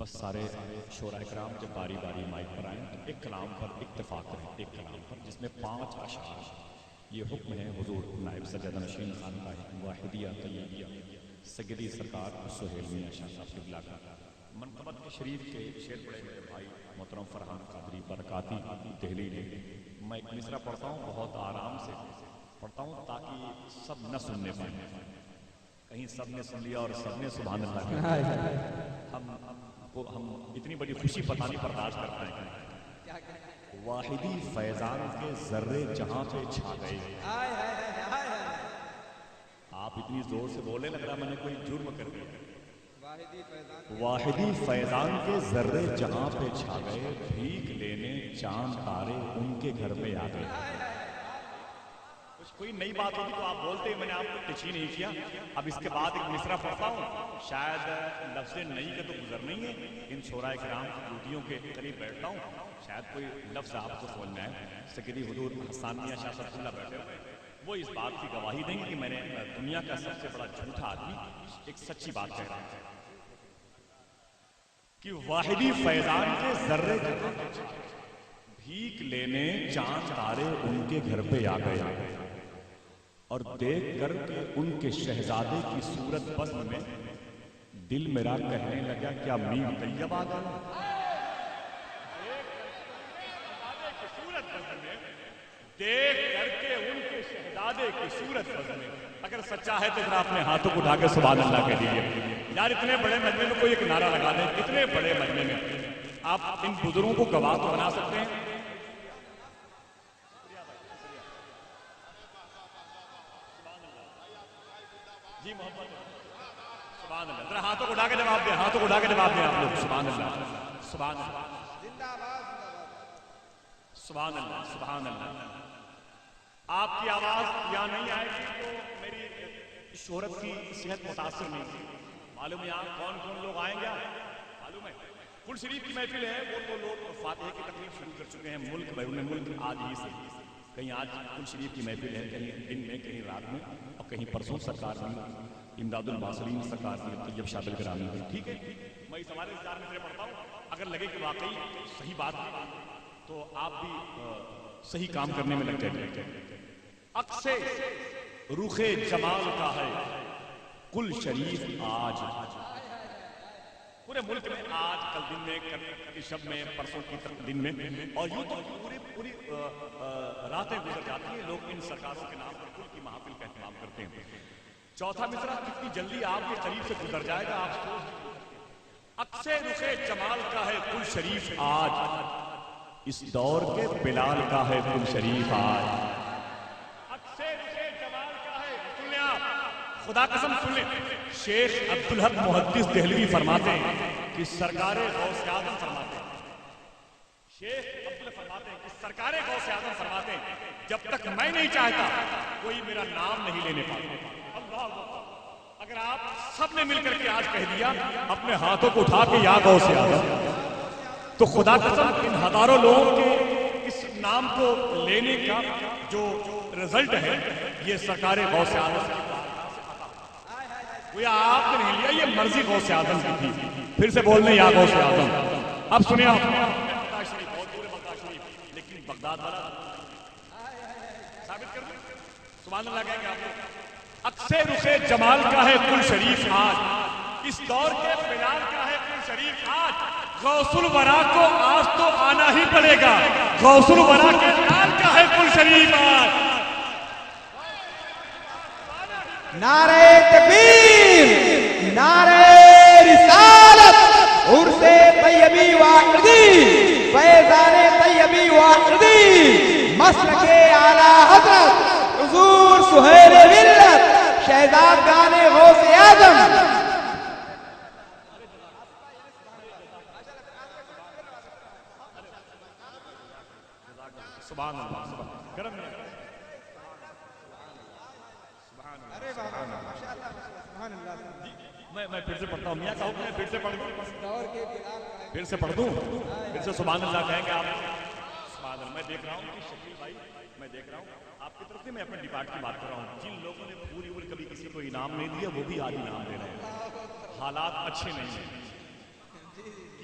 بس سارے شورا اکرام جب باری باری مائک پر آئیں تو ایک کلام پر اتفاق کریں، ایک کلام پر جس میں 5 اشعار. یہ حکم ہے حضور نائب سجادہ نشین خانقاہ واحدیہ طیبیہ سیدی سرکار سہیل میاں شاہ صاحب قبلہ کا منقبت شریف کے شعر پڑھے میرے بھائی محترم فرحان قادری برکاتی دہلی نے. میں ایک مصرع پڑھتا ہوں، بہت آرام سے پڑھتا ہوں تاکہ سب نہ سننے پائیں. کہیں سب نے سن لیا اور سب نے سبحان اللہ کہا. ہم اتنی بڑی خوشی پتہ نہیں برداشت کرتے ہیں. واحدی فیضان کے ذرے جہاں پہ چھا گئے. آپ اتنی زور سے بولے لگ رہا میں نے کوئی جرم کر دیا. واحدی فیضان کے ذرے جہاں پہ چھا گئے، بھیک لینے چاند تارے ان کے گھر پہ آ گئے. کوئی نئی بات ہوتی تو آپ بولتے ہیں، میں نے آپ کو ٹچ ہی نہیں کیا. اب اس کے بعد ایک مصرع پڑھتا ہوں، شاید لفظ نئی کا تو گزر نہیں ہے، ان شورا اکرام کی ڈیوٹیوں کے قریب بیٹھتا ہوں، شاید کوئی لفظ آپ کو سمجھ میں آئے. سیدی حضور حسان میاں شاہ صاحب اللہ بیٹھے ہوئے، وہ اس بات کی گواہی دیں گے کہ میں نے دنیا کا سب سے بڑا جھوٹا آدمی ایک سچی بات کہہ رہا ہوں کہ واحدی فیضان کے ذرے بھیک لینے چاند تارے ان کے گھر پہ آ گئے، اور دیکھ کر کے ان کے شہزادے کی صورت بزم میں دل میرا کہنے لگا کیا میر طیب آ گئے. دیکھ کر کے ان کے شہزادے کی صورت بزم میں، اگر سچا ہے تو ذرا اپنے ہاتھوں کو اٹھا کے سبحان اللہ کہہ دیجیے. یار اتنے بڑے مجمع میں کوئی ایک نعرہ لگا دیں، اتنے بڑے مجمع میں آپ ان بزرگوں کو گواہ تو بنا سکتے ہیں. جی محمد سبحان اللہ، ذرا ہاتھوں کو اٹھا کے جواب دیں، ہاتھوں کو اٹھا کے جواب دیں آپ لوگ. سبحان اللہ سبحان اللہ سبحان اللہ سبحان اللہ. آپ کی آواز یہاں نہیں آئے گی تو میری شہرت کی صحت متاثر نہیں تھی. معلوم ہے یہاں کون کون لوگ آئیں گے معلوم ہے. کل شریف کی محفل ہے، وہ تو لوگ فاتحہ کی تقریب شروع کر چکے ہیں ملک بیرون ملک آج ہی سے. کہیں آج کل شریف کی محفل ہے، کہیں دن میں کہیں رات میں، اور کہیں پرسوں سرکار میں امداد الباصرین سرکار میں طیب شابل گرامی میں. ٹھیک ہے، میں اس حوالے سے 4 مصرے پڑھتا ہوں. اگر لگے کہ واقعی صحیح بات ہے تو آپ بھی صحیح کام کرنے میں لگ جائیں. عکس رخ جمال کا ہے کل شریف آج، پورے ملک میں آج کل دن میں کل شب میں پرسوں کی دن میں، اور یوں تو پوری راتیں گزر جاتی ہیں. لوگ ان سرکاروں کے نام پر کل کی محافل کا اہتمام کرتے ہیں. چوتھا مصرع کتنی جلدی آپ کے قریب سے گزر جائے گا آپ سوچ. عکس رخ جمال کا ہے کل شریف آج، اس دور کے بلال کا ہے کل شریف آج. عکس رخ جمال کا ہے، سن لیں آپ، خدا قسم سن لیں. شیخ عبدالحق محدث دہلوی فرماتے ہیں کہ سرکار غوث اعظم فرماتے ہیں، شیخ عبدالحق فرماتے ہیں کہ سرکار غوث اعظم فرماتے ہیں جب تک میں نہیں چاہتا کوئی میرا نام نہیں لینے پاتا. اگر آپ سب نے مل کر کے آج کہہ دیا اپنے ہاتھوں کو اٹھا کے یا غوث اعظم، تو خدا قسم ان ہزاروں لوگوں کے اس نام کو لینے کا جو رزلٹ ہے یہ سرکار غوث اعظم کی گویا آپ نے نہیں لیا، یہ مرضی غوث اعظم کی تھی. پھر سے بولنے یا غوث اعظم. اب سنیں آپ، بغداد شریف بہت دور ہے، بغداد شریف لیکن بغداد والا ثابت کر دیں. سبحان اللہ کہیں گے آپ لوگ. عکس رخ جمال کا ہے کل شریف آج، اس دور کے بلال کا ہے کل شریف آج. غوث الورا کو آج تو آنا ہی پڑے گا، غوث الورا کے لال کا ہے کل شریف آج. نعرہ تکبیر، نعرہ رسالت، عرس طیبی واحدی، فیضان طیبی واحدی، مسلک اعلیٰ حضرت حضور سہیل ملت شہزادگان غوث اعظم. سبحان اللہ گرم میں پھر سے پڑھتا ہوں. میاں کا حکم ہے پھر سے پڑھ دوں، پھر سے پڑھ دوں، پھر سے سبحان اللہ کہیں گے آپ. سبحان اللہ. میں دیکھ رہا ہوں کہ شکیل بھائی، میں دیکھ رہا ہوں آپ کی طرف سے، میں اپنے ڈپارٹ کی بات کر رہا ہوں. جن لوگوں نے پوری عمر کبھی کسی کو انعام نہیں دیا وہ بھی آج انعام دے رہے ہیں. حالات اچھے نہیں ہیں.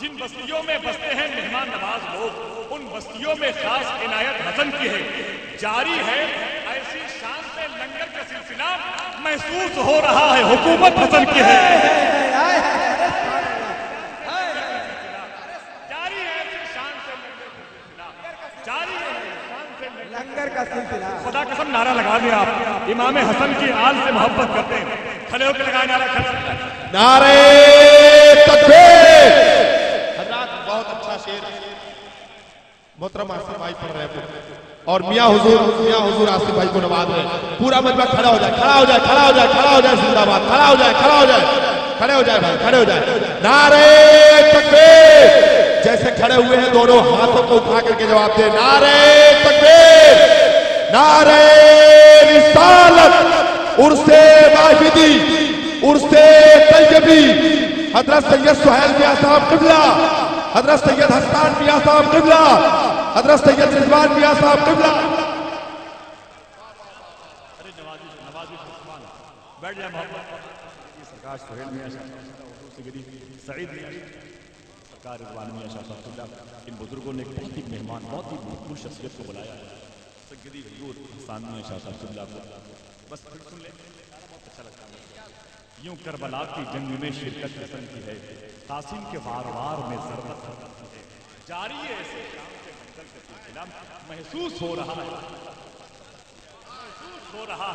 جن بستیوں میں بستے ہیں مہمان نواز لوگ، ان بستیوں میں خاص عنایت حسن کی ہے، جاری ہے ایسی شان سے لنگر کا سلسلہ، محسوس ہو رہا ہے حکومت حسن کی ہے، جاری ہے ایسی شان سے لنگر کا سلسلہ۔ خدا قسم نعرہ لگا دیں آپ، امام حسن کی آل سے محبت کرتے ہیں، کھڑے ہو کے لگائیں نعرہ، نعرہ تکبیر۔ حضرات بہت اچھا شعر محترم آصف بھائی پڑھ رہے ہیں اور میاں حضور آصف بھائی کو نواز رہے ہیں۔ پورا مجمع کھڑا ہو جائے، کھڑا ہو جائے، کھڑا ہو جائے، کھڑا ہو جائے، زندہ باد، کھڑا ہو جائے، کھڑا ہو جائے، کھڑے ہو جائے بھائی، کھڑے ہو جائے۔ نعرہ تکبیر۔ جیسے کھڑے ہوئے ہیں دونوں ہاتھوں کو اٹھا کر کے جواب دیں، نعرہ تکبیر، نعرہ رسالت، عرس واحدی، عرس طیبی، حضرت سید سہیل میاں صاحب قبلہ، حضرت سید حسان میاں صاحب قبلہ، حضرت سید رضوان میاں صاحب قبلہ۔ بیٹھ جائے محمد سرکار سہیل میاں شاہ سعید میاں سرکار رضوان میاں شاہ صاحب، ان بزرگوں نے ایک بہت ہی مہمان، بہت ہی مقبول شخصیت کو بلایا، سیدی حضور حسان میاں شاہ صاحب کو بس پھر سن لیں، بہت اچھا لگتا ہے۔ یوں کربلا کی جنگ میں شرکت حسن کی ہے، قاسم کے وار وار میں ضربت ہے، جاری ہے ایسے شام سے منزل کا سلسلہ، محسوس ہو رہا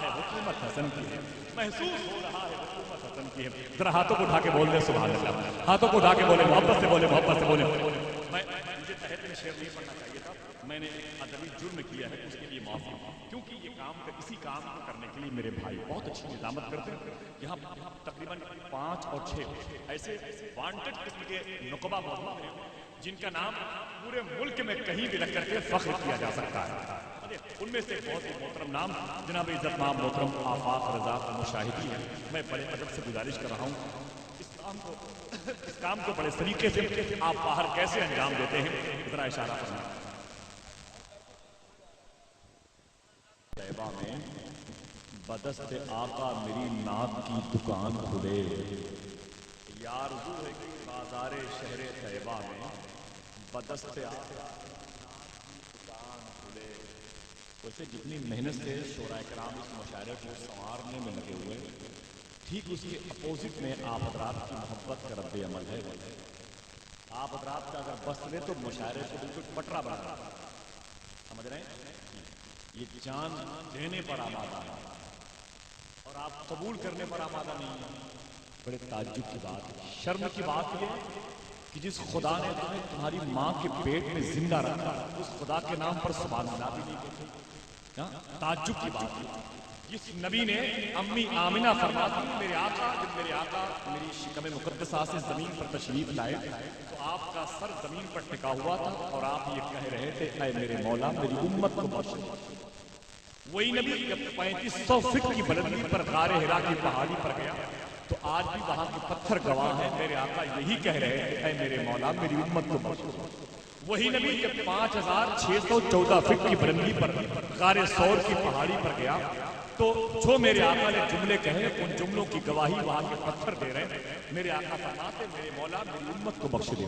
ہے حکومت حسن کی ہے، محسوس ہو رہا ہے حکومت حسن کی ہے۔ ذرا ہاتھوں کو اٹھا کے بول دیں سبحان اللہ، ہاتھوں کو اٹھا کے بولے، محبت سے بولے، محبت سے بولے۔ مجھے تحت میں شعر نہیں پڑھنا چاہیے تھا، میں نے ادبی جرم کیا ہے، اس کے لیے معافی، کیونکہ یہ کام اسی کام کو کرنے کے لیے میرے بھائی بہت اچھی نظامت کرتے ہیں۔ یہاں تقریباً 5 اور 6 ایسے وانٹڈ قسم کے نقبہ موجود ہیں جن کا نام پورے ملک میں کہیں بھی رکھ کر کے فخر کیا جا سکتا ہے۔ ان میں سے بہت ہی محترم نام جناب عزت مآب محترم آفاق رضا مشاہدی ہیں۔ میں بڑے ادب سے گزارش کر رہا ہوں اس کام کو بڑے طریقے سے آپ باہر کیسے انجام دیتے ہیں، ذرا اشارہ فرمائیں۔ طیبہ میں بدست آقا میری ناک کی دکان کھلے، یارزو ہے کہ بازار شہر طیبہ میں بدست آقا دکان کھلے۔ ویسے جتنی محنت سے شورا کرام اس مشاعرے کو سنوارنے میں لگے ہوئے، ٹھیک اس کے اپوزٹ میں آپ حضرات کی محبت کا رد عمل ہے۔ آپ حضرات کا اگر بس لے تو مشاعرے کو بالکل پٹرا بنا رہا، سمجھ رہے ہیں؟ یہ جان دینے پر آمادہ ہے اور آپ قبول کرنے پر آمادہ نہیں ہے۔ بڑے تعجب کی بات، شرم کی بات یہ کہ جس خدا نے تمہیں تمہاری ماں کے پیٹ میں زندہ رکھا، اس خدا کے نام پر سبحان اللہ بھی نہیں کہتے۔ تعجب کی بات ہے، جس نبی نے امی آمنہ فرماتی، میرے آقا جب میرے آقا میری شکم مقدسہ سے زمین پر تشریف لائے تو آپ کا سر زمین پر ٹکا ہوا تھا اور آپ یہ کہہ رہے تھے، اے میرے مولا میری امت کو بخش دے۔ وہی نبی جب 3500 فٹ کی بلندی پر غار حرا کی پہاڑی پر گیا تو آج بھی وہاں کے پتھر گواہ ہیں، میرے آقا یہی کہہ رہے تھے، اے میرے مولا میری امت کو بخش دے۔ وہی نبی جب 5614 فٹ کی بلندی پر غار ثور کی پہاڑی پر گیا تو جو میرے آقا نے جملے کہے ان جملوں کی گواہی وہاں کے پتھر دے رہے ہیں، میرے آقا فرماتے میرے مولا میری امت کو بخش دے۔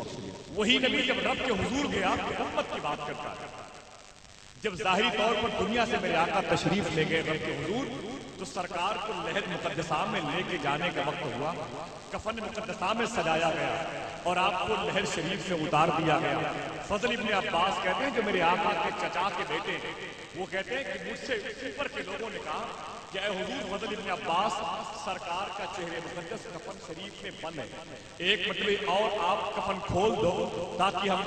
وہی نبی جب رب کے حضور گیا تو امت کی بات کرتا ہے۔ جب ظاہری طور پر دنیا سے میرے آقا تشریف لے گئے رب کے حضور تو سرکار کو لحد مقدسہ میں لے کے جانے کا وقت ہوا، کفن مقدسہ میں سجایا گیا اور آپ کو لحد شریف سے اتار دیا گیا۔ فضل ابن عباس کہتے ہیں جو میرے آقا کے چچا کے بیٹے ہیں، وہ کہتے ہیں کہ مجھ سے اوپر کے لوگوں نے کہا کہ اے حضور فضل ابن عباس سرکار کا چہرے مقدس کفن شریف میں بند ہے، ایک مرتبہ اور آپ کفن کھول دو تاکہ ہم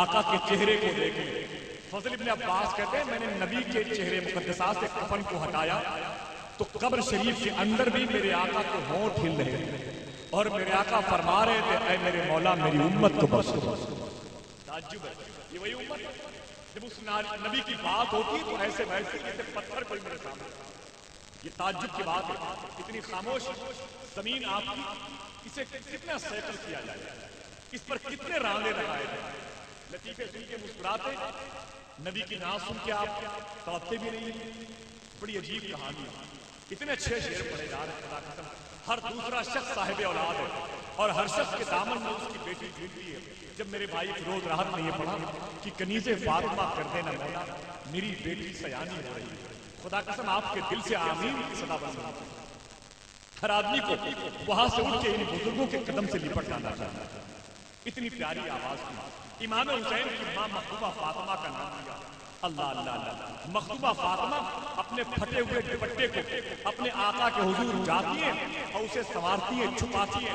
آقا کے چہرے کو دیکھیں۔ فضل ابن عباس کہتے ہیں میں نے نبی کے چہرے مقدسہ سے کفن کو ہٹایا تو قبر شریف کے اندر بھی میرے آقا کے ہونٹ ہل رہے تھے اور میرے آقا فرما رہے تھے، اے میرے مولا میری امت کو بخش دو۔ تعجب ہے، یہ وہی امت جب اس نبی کی بات ہوتی تو ایسے ویسے جیسے پتھر کوئی میرے سامنے۔ یہ تعجب کی بات ہے، اتنی خاموش زمین آپ کی، اسے کتنا سیکل کیا جائے، اس پر کتنے راندے لگائے جائے، لطیفے سن کے مسکراتے، نبی کی ناز سن کے آپ توقع بھی نہیں۔ بڑی عجیب کہانی ہے، اتنے اچھے شعر پڑھے جا رہے ہیں، خدا قسم ہر دوسرا شخص صاحب اولاد ہے اور ہر شخص کے دامن میں اس کی بیٹی ڈھونڈتی ہے. جب میرے بھائی فیروز راحت نے یہ پڑھا کہ کنیز فاطمہ کر دینا مولا میری بیٹی سیانی ہو رہی ہے, خدا قسم آپ کے دل سے آمین کی صدا بن رہی. ہر آدمی کو وہاں سے اٹھ کے ان بزرگوں کے قدم سے لپٹ جانا چاہتا ہے. اتنی پیاری آواز تھی. امام حسین کی ماں محبوبہ فاطمہ کا نام لیا. اللہ اللہ اللہ. محبوبہ فاطمہ اپنے پھٹے ہوئے دوپٹے کو اپنے آقا کے حضور جاتی ہے اور اسے سنوارتی ہے, چھپاتی ہے.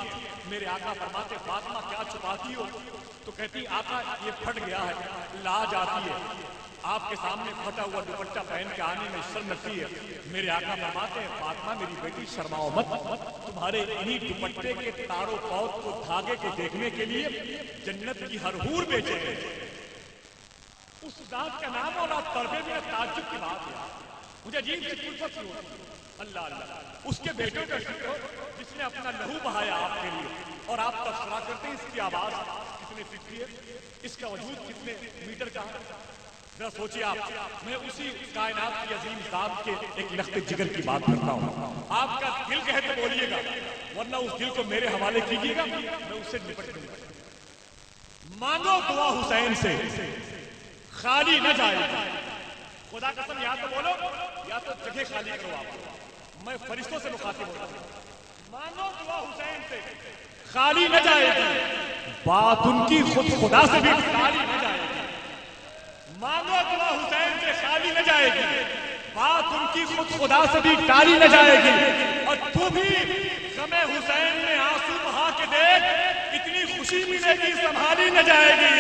میرے آقا فرماتے فاطمہ کیا چھپاتی ہو؟ تو کہتی آقا یہ پھٹ گیا ہے. لاج آتی ہے آپ کے سامنے پھٹا ہوا دوپٹہ پہن کے آنے میں شرم لگتی ہے. میرے آقا فرماتے ہیں فاطمہ میری بیٹی شرماؤ مت, تمہارے انہی دوپٹے کے تارو پود کو دھاگے کو دیکھنے کے لیے جنت کی ہر حور بیچے گئے. اس ذات کا نام اور پردے میں تعجب کی بات ہے. مجھے عجیب سی الفت ہوتی. اللہ اللہ اس کے بیٹوں کا ذکر ہو جس نے اپنا لہو بہایا آپ کے لیے اور آپ تبصرہ کرتے ہیں اس کی آواز کتنی فکری ہے, اس کا وجود کتنے میٹر کا ہے. ذرا سوچیے آپ, میں اسی کائنات کی عظیم ذات کے ایک لخت جگر کی بات کرتا ہوں. آپ کا دل کہے تو بولیے گا, ورنہ اس دل کو میرے حوالے کیجیے گا, میں اس سے نپٹ دوں گا. مانگو دعا حسین سے خالی نہ جائے گا. خدا قسم یا تو بولو یا تو جگہ خالی کرو. آپ میں فرشتوں سے مخاطب ہوتا ہوں. مانگو دعا حسین سے خالی نہ جائے گی, بات ان کی خود خدا سے بھی خالی نہ جائے گی. مانگو دعا حسین سے خالی نہ جائے گی, بات ان کی خود خدا سے بھی ٹالی نہ جائے گی. اور تو بھی غم حسین میں آنسو بہا کے دیکھ, اتنی خوشی ملے گی سنبھالی نہ جائے گی.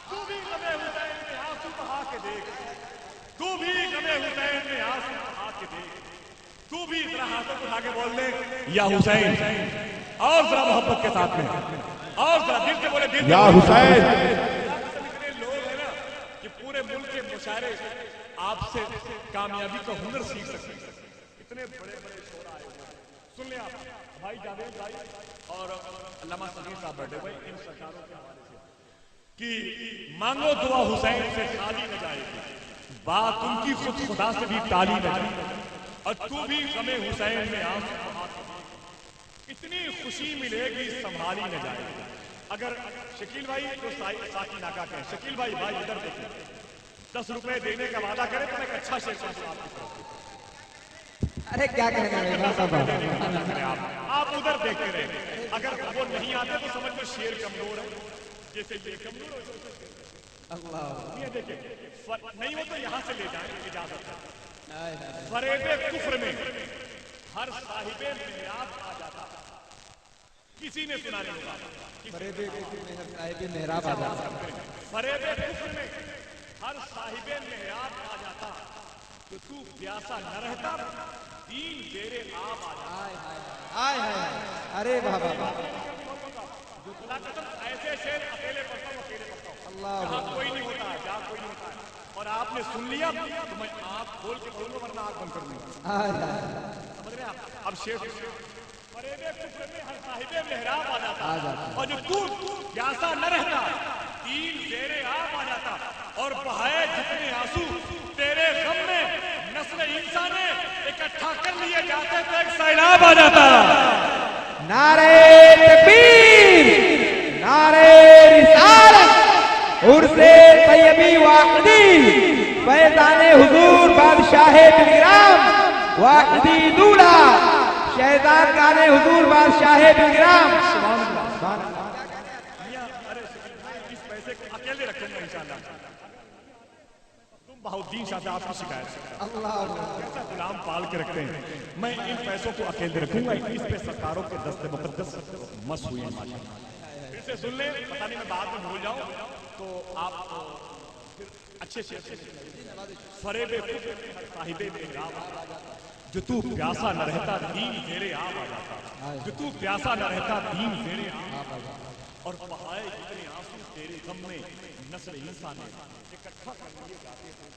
تو بھی غم حسین میں آنسو بہا کے دیکھ, تو بھی غم حسین میں آنسو بہا کے دیکھ. تو بھی ذرا ہاتھوں کو اٹھا کے بول دے یا حسین, اور ذرا محبت کے ساتھ میں, اور ذرا دل سے بولے دل یا حسین. ملک کے مشاعرے آپ سے کامیابی کا ہنر سیکھ سکتے ہیں. اتنے بڑے بڑے شعرا آئے ہوئے ہیں. سن لیں آپ بھائی جاوید بھائی اور علامہ سمیر صاحب بیٹھے ہوئے ان سرکاروں کے حوالے سے کہ مانگو دعا حسین سے خالی نہ جائے گی, بات ان کی خود خدا سے بھی ٹالی نہ جائے گی. اور تو بھی غم حسین میں آنسو بہا کے دیکھ, اتنی خوشی ملے گی سنبھالی نہ جائے گی. اگر شکیل بھائی تو ساکی ناکا کہیں, شکیل بھائی بھائی ادھر دیکھیں, 10 روپے دینے کا وعدہ کرے تو میں ایک اچھا شیخ آپ کی طرف. ارے کیا کہنا ہے آپ ادھر دیکھتے رہے. اگر وہ نہیں آتے تو سمجھ لو شیر کمزور ہے, جیسے یہ کمزور ہو. اللہ دیکھیں نہیں ہو تو یہاں سے لے جائیں, اجازت ہے. فریب کفر میں ہر صاحب محراب آ جاتا, کسی نے سنا نہیں ہوگا. فریب کفر میں ہر صاحب محراب آ جاتا. فریب کفر میں ہر صاحب محراب آ جاتا, کہ تو پیاسا نہ رہتا دین تیرے آپ آ جاتا. آئے ہائے, ارے بابا خدا قسم ایسے شعر اکیلے پڑھتا ہوں, اکیلے پڑھتا ہوں. اللہ جہاں کوئی نہیں ہوتا ہے, جہاں کوئی نہیں ہوتا ہے, اور آپ نے سن لیا تو میں آپ کھول کے بولوں گا, ورنہ آنکھ بند کر دوں گا. سمجھ رہے آپ؟ اب شعر فریب کفر میں ہر صاحب محراب آ جاتا, اور جو تو پیاسا نہ رہتا دین تیرے آپ آ جاتا. اور بہائے جتنے آنسو تیرے غم میں نسل انسان اکٹھا کر لیے جاتے تو ایک سیلاب آ جاتا. نعرہ تکبیر, نعرہ رسالت, عرس طیبی واقعی, فیضان حضور بادشاہ بلگرام, واقعی دولا شہزاد گان حضور بادشاہ بلگرام. اس پیسے کو اکیلے رکھوں گا انشاءاللہ. تم بہاؤدین شاہ آپ کی شکایت کیسا غلام پال کے رکھتے ہیں, میں ان پیسوں کو اکیلے رکھوں گا. اس پہ سرکاروں کے دست مقدس مس ہوئی ہیں. پھر سے سن لیں, پتہ نہیں میں بعد میں بھول جاؤں تو آپ اچھے سے. فریب کفر میں ہر صاحب محراب, جو تو پیاسا نہ رہتا دین تیرے آپ آ جاتا, جو تو پیاسا نہ رہتا دین تیرے آپ آ جاتا. اور بہائے جتنے آنسو تیرے غم میں نسل انسان اکٹھا کر لیے جاتے تھے,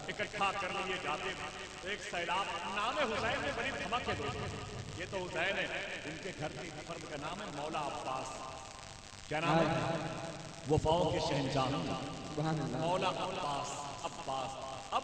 اکٹھا کر لیے جاتے تھے ایک سیلاب. نام حسین میں بڑی دھمک ہے دوستوں. یہ تو حسین ہے, ان کے گھر کی فرد کا نام ہے مولا عباس. کیا نام ہے؟ وفاؤں کے شہنشاہ مولا عباس. عباس اب